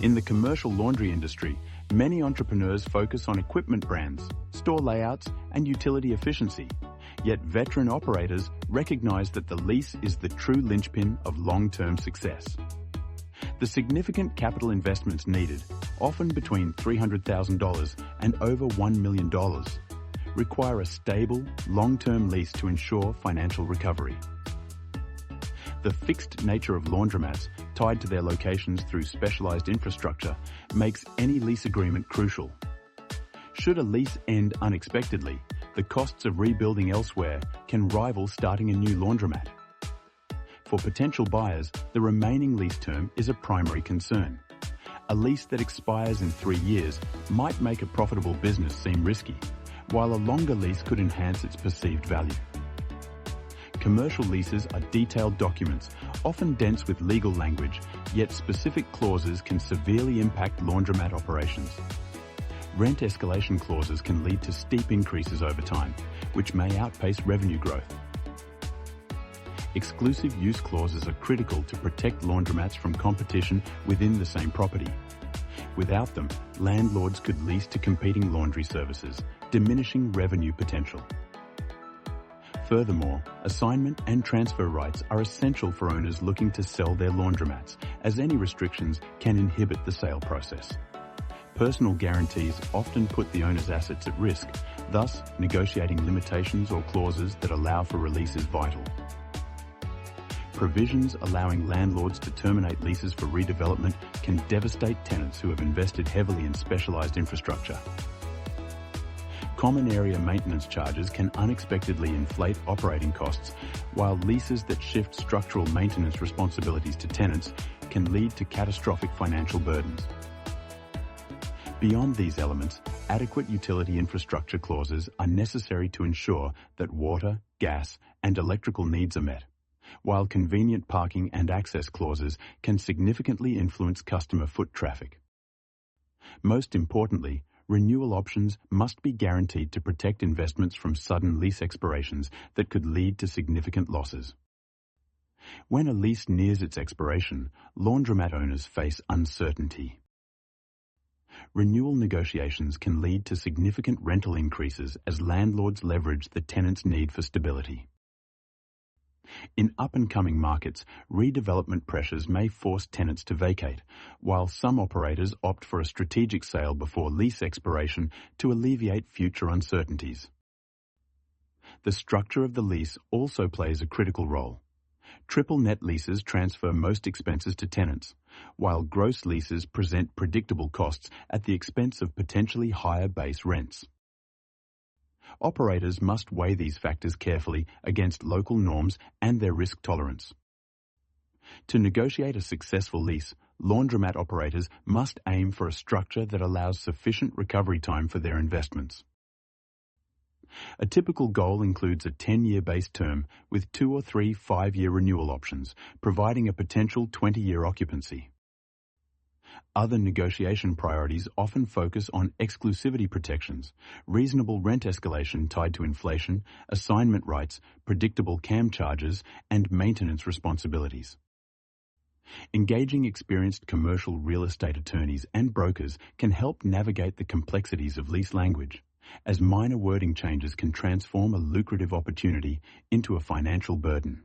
In the commercial laundry industry, many entrepreneurs focus on equipment brands, store layouts, and utility efficiency. Yet veteran operators recognize that the lease is the true linchpin of long-term success. The significant capital investments needed, often between $300,000 and over $1 million, require a stable, long-term lease to ensure financial recovery. The fixed nature of laundromats, tied to their locations through specialized infrastructure, makes any lease agreement crucial. Should a lease end unexpectedly, the costs of rebuilding elsewhere can rival starting a new laundromat. For potential buyers, the remaining lease term is a primary concern. A lease that expires in 3 years might make a profitable business seem risky, while a longer lease could enhance its perceived value. Commercial leases are detailed documents, often dense with legal language, yet specific clauses can severely impact laundromat operations. Rent escalation clauses can lead to steep increases over time, which may outpace revenue growth. Exclusive use clauses are critical to protect laundromats from competition within the same property. Without them, landlords could lease to competing laundry services, diminishing revenue potential. Furthermore, assignment and transfer rights are essential for owners looking to sell their laundromats, as any restrictions can inhibit the sale process. Personal guarantees often put the owner's assets at risk, thus negotiating limitations or clauses that allow for release is vital. Provisions allowing landlords to terminate leases for redevelopment can devastate tenants who have invested heavily in specialized infrastructure. Common area maintenance charges can unexpectedly inflate operating costs, while leases that shift structural maintenance responsibilities to tenants can lead to catastrophic financial burdens. Beyond these elements, adequate utility infrastructure clauses are necessary to ensure that water, gas, and electrical needs are met, while convenient parking and access clauses can significantly influence customer foot traffic. Most importantly, renewal options must be guaranteed to protect investments from sudden lease expirations that could lead to significant losses. When a lease nears its expiration, laundromat owners face uncertainty. Renewal negotiations can lead to significant rental increases as landlords leverage the tenant's need for stability. In up-and-coming markets, redevelopment pressures may force tenants to vacate, while some operators opt for a strategic sale before lease expiration to alleviate future uncertainties. The structure of the lease also plays a critical role. Triple net leases transfer most expenses to tenants, while gross leases present predictable costs at the expense of potentially higher base rents. Operators must weigh these factors carefully against local norms and their risk tolerance. To negotiate a successful lease, laundromat operators must aim for a structure that allows sufficient recovery time for their investments. A typical goal includes a 10-year base term with 2 or 3 5-year renewal options, providing a potential 20-year occupancy. Other negotiation priorities often focus on exclusivity protections, reasonable rent escalation tied to inflation, assignment rights, predictable CAM charges, and maintenance responsibilities. Engaging experienced commercial real estate attorneys and brokers can help navigate the complexities of lease language, as minor wording changes can transform a lucrative opportunity into a financial burden.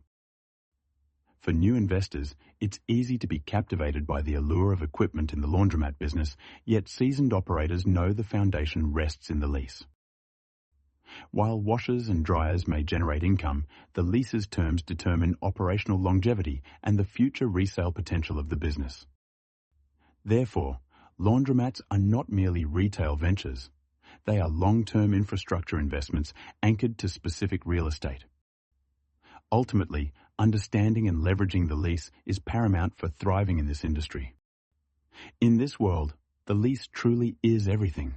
For new investors, it's easy to be captivated by the allure of equipment in the laundromat business, yet seasoned operators know the foundation rests in the lease. While washers and dryers may generate income, the lease's terms determine operational longevity and the future resale potential of the business. Therefore, laundromats are not merely retail ventures. They are long-term infrastructure investments anchored to specific real estate. Ultimately, understanding and leveraging the lease is paramount for thriving in this industry. In this world, the lease truly is everything.